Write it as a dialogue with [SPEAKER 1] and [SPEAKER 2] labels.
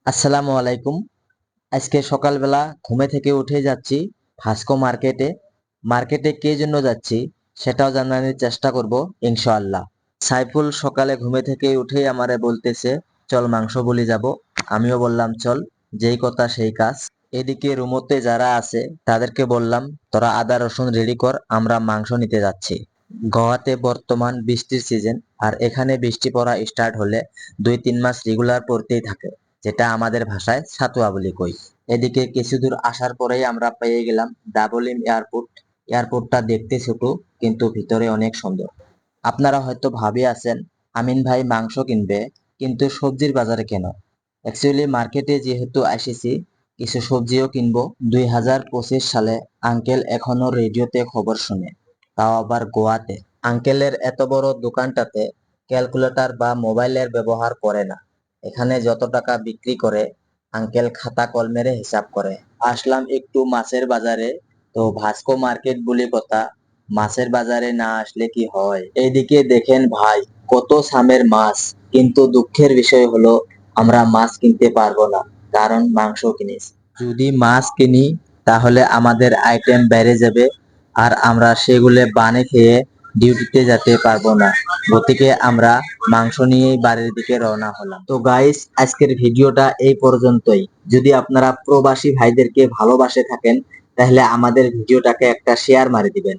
[SPEAKER 1] আসসালামু আলাইকুম। আজকে সকালবেলা ঘুমে থেকে উঠে যাচ্ছি ভাস্কো মার্কেটে। মার্কেটে কে জন্য যাচ্ছি সেটাও জানানোর চেষ্টা করব ইনশাআল্লাহ। সাইফুল সকালে ঘুমে থেকে উঠেই আমারে বলতেছে চল মাংস বলি যাব। আমিও বললাম চল, যেই কথা সেই কাজ। এদিকে রুমতে যারা আছে তাদেরকে বললাম তোরা আদা রসুন রেডি কর, আমরা মাংস নিতে যাচ্ছি। গোয়াতে বর্তমান বৃষ্টির সিজন, আর এখানে বৃষ্টি পড়া স্টার্ট হলে 2-3 মাস রেগুলার পড়তেই থাকে, যেটা আমাদের ভাষায় সাতুয়া বলি কই। এদিকে কিছু দূর আসার পরেই আমরা পেয়ে গেলাম ডাবল এম এয়ারপোর্ট। এয়ারপোর্টটা দেখতে ছোট কিন্তু ভিতরে অনেক সুন্দর। আপনারা হয়তো ভাবি আছেন আমিন ভাই মাংস কিনবে কিন্তু সবজির বাজারে কেন? অ্যাকচুয়ালি মার্কেটে যেহেতু এসেছি কিছু সবজিও কিনবো। 2025 সালে আঙ্কেল এখনো রেডিওতে খবর শুনে, তাও আবার গোয়াতে। আঙ্কেলের এত বড় দোকানটাতে ক্যালকুলেটর বা মোবাইলের ব্যবহার করে না। এখানে যত টাকা বিক্রি করে আঙ্কেল খাতা কলমেরে হিসাব করে। আসলাম একটু মাছের বাজারে, তো ভাস্কো মার্কেট বলে কথা, মাছের বাজারে না আসলে কি হয়। এইদিকে দেখেন ভাই, কত সামের মাছ, কিন্তু দুঃখের বিষয় হলো আমরা মাছ কিনতে পারবো না, কারণ মাংস কিনেছি। যদি মাছ কিনি তাহলে আমাদের আইটেম বেড়ে যাবে, আর আমরা সেগুলো বানে খেয়ে ডিউটিতে যেতে পারবো না। গতিকে আমরা মাংস নিয়েই বাড়ির দিকে রওনা হলাম। তো গাইস, আজকের ভিডিওটা এই পর্যন্তই। যদি আপনারা প্রবাসী ভাইদেরকে ভালোবাসে থাকেন তাহলে আমাদের ভিডিওটাকে একটা শেয়ার মারি দিবেন।